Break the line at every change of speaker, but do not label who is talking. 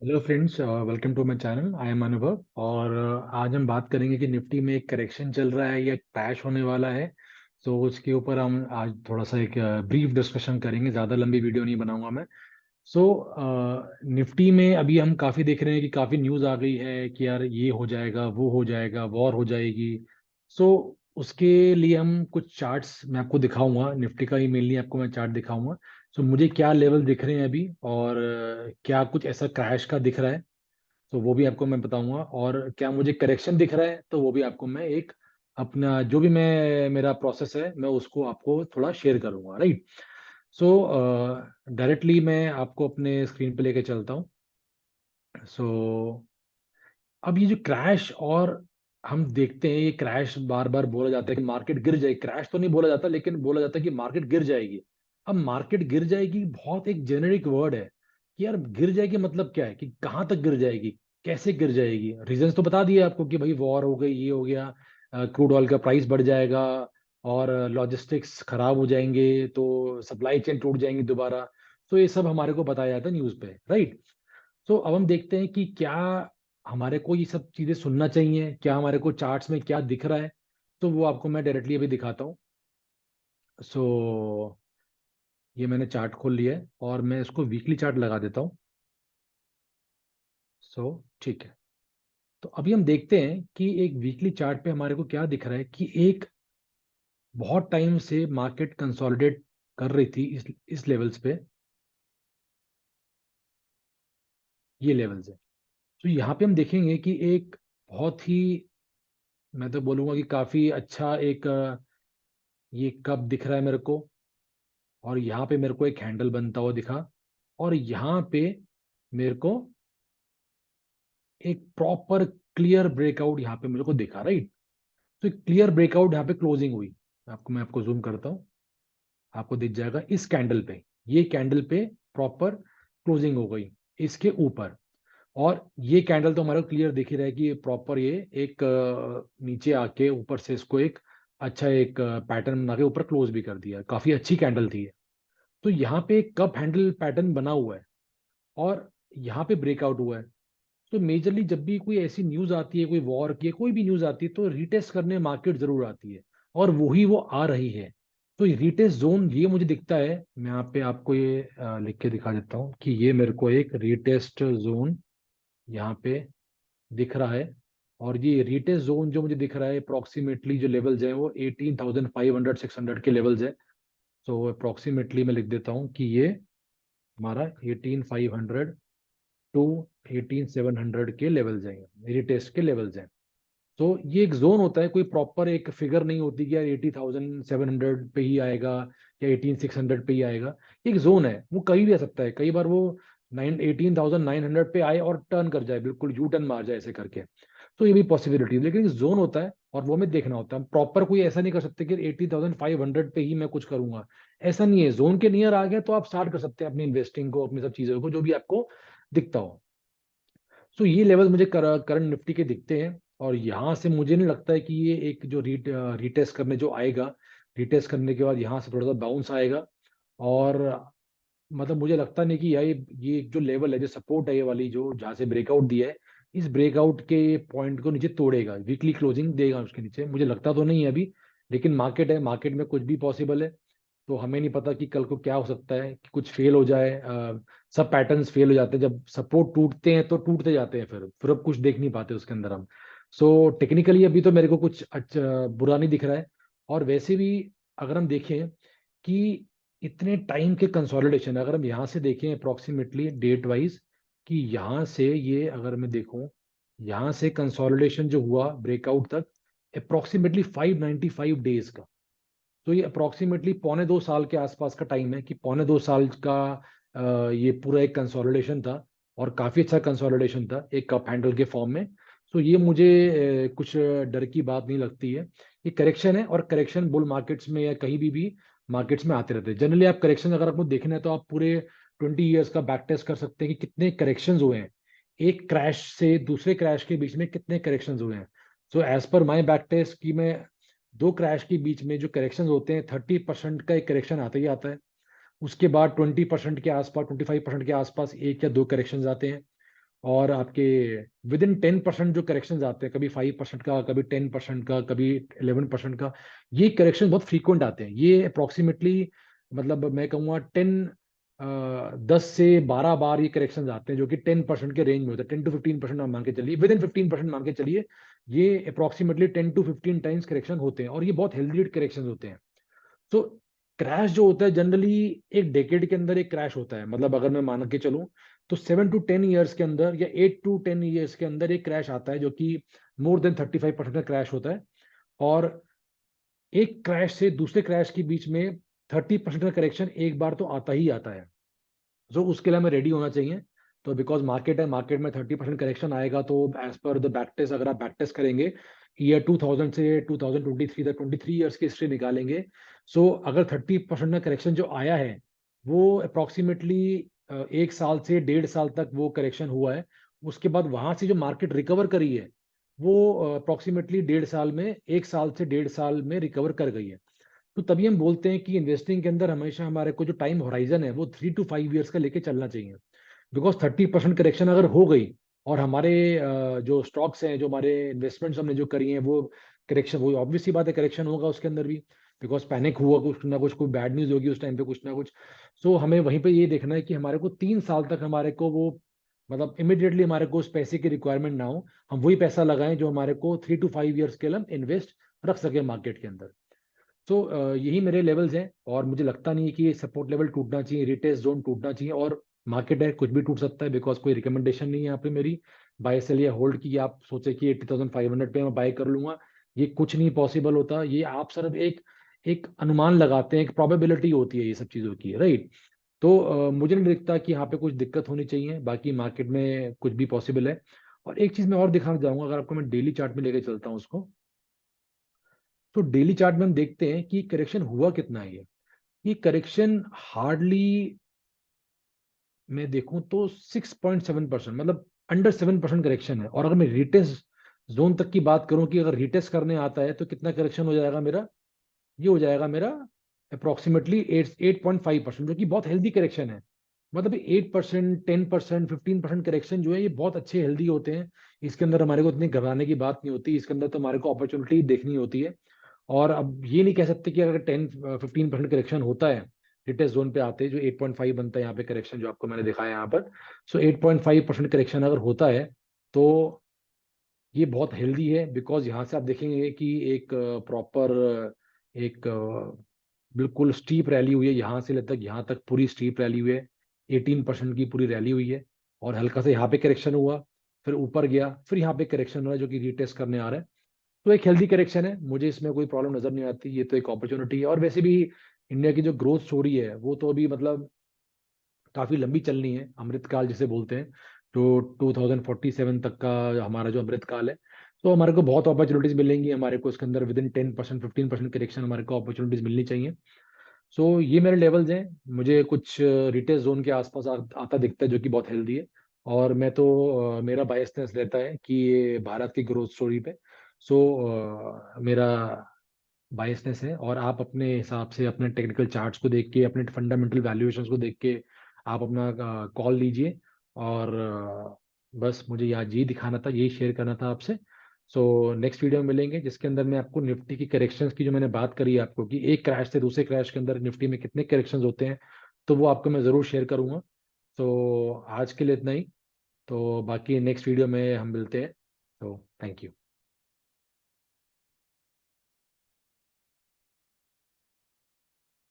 Hello friends, welcome to my channel. I am Anubhav और आज हम बात करेंगे कि निफ्टी में एक करेक्शन चल रहा है या क्रैश होने वाला है। तो उसके ऊपर हम आज थोड़ा सा एक ब्रीफ डिस्कशन करेंगे, ज़्यादा लंबी वीडियो नहीं बनाऊंगा मैं। सो निफ्टी में अभी हम काफ़ी देख रहे हैं कि काफ़ी न्यूज़ आ गई है कि यार ये हो जाएगा, वो हो जाएगा, वॉर हो जाएगी। सो उसके लिए हम कुछ चार्ट्स मैं आपको दिखाऊंगा, निफ्टी का ही मेनली आपको मैं चार्ट दिखाऊंगा। सो मुझे क्या लेवल दिख रहे हैं अभी और क्या कुछ ऐसा क्रैश का दिख रहा है, तो वो भी आपको मैं बताऊंगा। और क्या मुझे करेक्शन दिख रहा है, तो वो भी आपको मैं एक अपना जो भी मैं मेरा प्रोसेस है मैं उसको आपको थोड़ा शेयर करूंगा, राइट। सो डायरेक्टली मैं आपको अपने स्क्रीन पे लेके चलता हूँ। सो अब ये जो क्रैश, और हम देखते हैं ये क्रैश बार बार बोला जाता है कि मार्केट गिर जाएगी। क्रैश तो नहीं बोला जाता, लेकिन बोला जाता है कि मार्केट गिर जाएगी। अब मार्केट गिर जाएगी बहुत एक जेनेरिक वर्ड है कि यार गिर जाएगी मतलब क्या है, कि कहाँ तक गिर जाएगी, कैसे गिर जाएगी। रीजंस तो बता दिए आपको कि भाई वॉर हो गई, ये हो गया, क्रूड ऑयल का प्राइस बढ़ जाएगा और लॉजिस्टिक्स खराब हो जाएंगे, तो सप्लाई चेन टूट जाएंगी दोबारा। तो ये सब हमारे को बताया जाता है न्यूज़ पे, राइट। तो अब हम देखते हैं कि क्या हमारे को ये सब चीजें सुनना चाहिए, क्या हमारे को चार्ट्स में क्या दिख रहा है। तो वो आपको मैं डायरेक्टली अभी दिखाता हूँ। सो ये मैंने चार्ट खोल लिया है और मैं इसको वीकली चार्ट लगा देता हूँ। सो ठीक है। तो अभी हम देखते हैं कि एक वीकली चार्ट पे हमारे को क्या दिख रहा है कि एक बहुत टाइम से मार्केट कंसोलिडेट कर रही थी इस लेवल्स पे। ये लेवल्स है। तो यहाँ पे हम देखेंगे कि एक बहुत ही, मैं तो बोलूंगा कि काफी अच्छा एक ये कप दिख रहा है मेरे को। और यहाँ पे मेरे को एक हैंडल बनता हुआ दिखा। और यहाँ पे मेरे को एक प्रॉपर क्लियर ब्रेकआउट यहाँ पे मेरे को दिखा, राइट। तो क्लियर ब्रेकआउट यहाँ पे क्लोजिंग हुई। मैं आपको जूम करता हूँ, आपको दिख जाएगा इस कैंडल पे। ये कैंडल पे प्रॉपर क्लोजिंग हो गई इसके ऊपर। और ये कैंडल तो हमारा क्लियर दिख ही रहा है कि ये प्रॉपर ये एक नीचे आके ऊपर से इसको एक अच्छा एक पैटर्न बना के ऊपर क्लोज भी कर दिया। काफी अच्छी कैंडल थी ये। तो यहाँ पे एक कप हैंडल पैटर्न बना हुआ है और यहाँ पे ब्रेकआउट हुआ है। तो मेजरली जब भी कोई ऐसी न्यूज आती है, कोई वॉर की कोई भी न्यूज आती है, तो रीटेस्ट करने मार्केट जरूर आती है। और वही वो आ रही है। तो रीटेस्ट जोन ये मुझे दिखता है, मैं यहाँ पे आपको ये लिख के दिखा देता हूँ कि ये मेरे को एक रीटेस्ट जोन यहाँ पे दिख रहा है। और ये रीटेस्ट जोन जो मुझे दिख रहा है अप्रोक्सीमेटली जो लेवल्स हैं वो 18,500 600 के लेवल्स है। तो अप्रोक्सीमेटली मैं लिख देता हूँ कि ये हमारा 18,500 टू 18,700 के लेवल्स हैं, मेरी टेस्ट के लेवल्स हैं। तो ये एक जोन होता है, कोई प्रॉपर एक फिगर नहीं होती कि यार 80,700 पे ही आएगा या 18,600 पे ही आएगा। एक जोन है, वो कहीं भी आ सकता है। कई बार वो 18,900 पे आए और टर्न कर जाए, बिल्कुल यू टर्न मार जाए ऐसे करके। तो ये भी पॉसिबिलिटी है, लेकिन एक जोन होता है और वो हमें देखना होता है। प्रॉपर कोई ऐसा नहीं कर सकते कि 80,500 पे ही मैं कुछ करूंगा। ऐसा नहीं है, जोन के नियर आ गया तो आप स्टार्ट कर सकते हैं अपनी इन्वेस्टिंग को, अपनी सब चीजों को जो भी आपको दिखता हो। सो ये लेवल मुझे करंट निफ्टी के दिखते हैं। और यहाँ से मुझे नहीं लगता है कि ये एक जो रीटेस्ट करने जो आएगा, रीटेस्ट करने के बाद यहाँ से थोड़ा सा बाउंस आएगा। और मतलब मुझे लगता नहीं कि ये जो लेवल है, जो सपोर्ट है, ये वाली जो जहाँ से ब्रेकआउट दिया है, इस ब्रेकआउट के पॉइंट को नीचे तोड़ेगा, वीकली क्लोजिंग देगा उसके नीचे। मुझे लगता तो नहीं है अभी, लेकिन मार्केट है, मार्केट में कुछ भी पॉसिबल है। तो हमें नहीं पता कि कल को क्या हो सकता है, कि कुछ फेल हो जाए। सब पैटर्न्स फेल हो जाते हैं जब सपोर्ट टूटते हैं, तो टूटते जाते हैं, फिर अब कुछ देख नहीं पाते उसके अंदर हम। सो टेक्निकली अभी तो मेरे को कुछ अच्छा बुरा नहीं दिख रहा है। और वैसे भी अगर हम देखें कि इतने टाइम के कंसोलिडेशन, अगर हम यहाँ से देखें अप्रोक्सीमेटली डेट वाइज, कि यहाँ से ये अगर मैं देखूं, यहाँ से कंसोलिडेशन जो हुआ ब्रेकआउट तक अप्रोक्सीमेटली 595 डेज का। तो ये अप्रोक्सीमेटली पौने 2 साल के आसपास का टाइम है, कि पौने 2 साल का ये पूरा एक कंसोलिडेशन था। और काफी अच्छा कंसोलिडेशन था एक कप हैंडल के फॉर्म में। तो ये मुझे कुछ डर की बात नहीं लगती है। ये करेक्शन है, और करेक्शन बुल मार्केट्स में या कहीं भी मार्केट्स में आते रहते हैं जनरली। आप करेक्शन अगर आपको देखना है तो आप पूरे 20 ईयर्स का बैक टेस्ट कर सकते हैं कि कितने करेक्शन हुए हैं, एक क्रैश से दूसरे क्रैश के बीच में कितने करेक्शन हुए हैं। So as per my back test, कि मैं दो क्रैश के बीच में जो करेक्शन होते हैं 30% का एक करेक्शन आता ही आता है। उसके बाद 20% के आसपास, 25% के आसपास एक या दो करेक्शन आते हैं। और आपके विद इन 10% जो करेक्शन आते हैं, कभी 5% का, कभी 10% का, कभी 11% का, ये करेक्शन बहुत फ्रीक्वेंट आते हैं। ये अप्रोक्सीमेटली मतलब मैं कहूँगा 10 से 12 बार ये करेक्शन आते हैं, जो कि 10% के रेंज में होता है। 10 to 15% मान के चलिए, विद इन 15% मान के चलिए, ये अप्रोक्सीमेटली 10 to 15 टाइम्स करेक्शन होते हैं, और ये बहुत हेल्दी करेक्शन होते हैं। तो क्रैश जो होता है जनरली एक डेकेड के अंदर एक क्रैश होता है। मतलब अगर मैं मान के चलूं तो 7 to 10 ईयर्स के अंदर या 8 to 10 ईयर्स के अंदर एक क्रैश आता है, जो कि मोर देन 35% का क्रैश होता है। और एक क्रैश से दूसरे क्रैश के बीच में 30% का करेक्शन एक बार तो आता ही आता है। तो उसके लिए हमें रेडी होना चाहिए। तो बिकॉज मार्केट है, मार्केट में 30% करेक्शन आएगा, तो as per the back test, अगर आप बैक टेस्ट करेंगे ईयर 2000 से 2023 तक, 23 ईयर्स की हिस्ट्री निकालेंगे, सो अगर 30% का करेक्शन जो आया है वो अप्रोक्सीमेटली 1 साल से 1.5 साल तक वो करेक्शन हुआ है। उसके बाद वहां से जो मार्केट रिकवर करी है वो अप्रोक्सीमेटली 1.5 साल में, 1 साल से 1.5 साल में रिकवर कर गई है। तो तभी हम बोलते हैं कि इन्वेस्टिंग के अंदर हमेशा हमारे को जो टाइम होराइजन है वो 3 to 5 ईयर्स का लेके चलना चाहिए। बिकॉज 30% करेक्शन अगर हो गई और हमारे जो स्टॉक्स हैं, जो हमारे इन्वेस्टमेंट्स हमने जो करी हैं, वो करेक्शन, वो ऑब्वियस सी बात है, करेक्शन होगा उसके अंदर भी। बिकॉज पैनिक हुआ, कुछ ना कुछ, कोई बैड न्यूज होगी उस टाइम पे, कुछ ना कुछ। सो हमें वहीं पे ये देखना है कि हमारे को 3 साल तक हमारे को वो, मतलब इमिडिएटली हमारे को उस पैसे की रिक्वायरमेंट ना हो, हम वही पैसा लगाएं जो हमारे को 3 to 5 ईयर्स के लिए हम इन्वेस्ट रख सके मार्केट के अंदर। तो यही मेरे लेवल्स हैं, और मुझे लगता नहीं है कि ये सपोर्ट लेवल टूटना चाहिए, रिटेस्ट जोन टूटना चाहिए। और मार्केट है, कुछ भी टूट सकता है, बिकॉज कोई रिकमेंडेशन नहीं है यहाँ पे मेरी बाय सेल या होल्ड की। आप सोचे कि 80,500 पे मैं बाय कर लूंगा, ये कुछ नहीं पॉसिबल होता। ये आप सिर्फ एक एक अनुमान लगाते हैं, एक प्रोबेबिलिटी होती है ये सब चीज़ों की, राइट। तो मुझे नहीं लगता कि यहाँ पे कुछ दिक्कत होनी चाहिए, बाकी मार्केट में कुछ भी पॉसिबल है। और एक चीज़ मैं और दिखाना चाहूंगा, अगर आपको मैं डेली चार्ट में लेके चलता हूँ उसको, तो डेली चार्ट में हम देखते हैं कि करेक्शन हुआ कितना है। ये करेक्शन हार्डली मैं देखूं तो 6.7%, मतलब अंडर 7% करेक्शन है। और अगर मैं रिटेस्ट जोन तक की बात करूं कि अगर रिटेस्ट करने आता है तो कितना करेक्शन हो जाएगा मेरा, ये हो जाएगा मेरा अप्रोक्सीमेटली 8.5%, जो कि बहुत हेल्दी करेक्शन है। मतलब 8%, 10%, 15% करेक्शन जो है, ये बहुत अच्छे हेल्दी होते हैं। इसके अंदर हमारे को इतनी घबराने की बात नहीं होती, इसके अंदर तो हमारे को अपॉर्चुनिटी देखनी होती है। और अब ये नहीं कह सकते कि अगर 10-15% करेक्शन होता है, रिटेस्ट जोन पे आते हैं, जो 8.5 बनता है यहाँ पे करेक्शन जो आपको मैंने दिखाया यहाँ पर। सो 8.5% करेक्शन अगर होता है तो ये बहुत हेल्दी है। बिकॉज यहाँ से आप देखेंगे कि एक प्रॉपर, एक बिल्कुल स्टीप रैली हुई है, यहाँ से लेकर यहाँ तक पूरी स्टीप रैली हुई है। 18% की पूरी रैली हुई है, और हल्का सा यहाँ पे करेक्शन हुआ, फिर ऊपर गया, फिर यहाँ पे करेक्शन हुआ, जो कि रीटेस्ट करने आ रहा है। तो एक हेल्दी करेक्शन है, मुझे इसमें कोई प्रॉब्लम नजर नहीं आती। ये तो एक अपॉर्चुनिटी है। और वैसे भी इंडिया की जो ग्रोथ स्टोरी है वो तो अभी मतलब काफी लंबी चलनी है, अमृतकाल जिसे बोलते हैं, जो 2047 तक का हमारा जो अमृतकाल है। तो हमारे को बहुत अपॉर्चुनिटीज मिलेंगी, हमारे को इसके अंदर विद इन 10%, 15% करेक्शन हमारे को अपॉर्चुनिटीज मिलनी चाहिए। सो ये मेरे लेवल्स हैं। मुझे कुछ रिटेल जोन के आसपास आता दिखता है, जो कि बहुत हेल्दी है। और मैं तो मेरा बायसनेस रहता है कि ये भारत की ग्रोथ स्टोरी पे। सो मेरा बायसनेस है, और आप अपने हिसाब से अपने टेक्निकल चार्ट्स को देख के, अपने फंडामेंटल वैल्यूएशंस को देख के आप अपना कॉल लीजिए। और बस मुझे आज ये दिखाना था, यही शेयर करना था आपसे। सो नेक्स्ट वीडियो में मिलेंगे, जिसके अंदर मैं आपको निफ्टी की करेक्शंस की, जो मैंने बात करी है आपको, कि एक क्रैश से दूसरे क्रैश के अंदर निफ्टी में कितने करेक्शंस होते हैं, तो वो आपको मैं ज़रूर शेयर करूंगा। तो आज के लिए इतना ही। तो बाकी नेक्स्ट वीडियो में हम मिलते हैं। तो थैंक यू।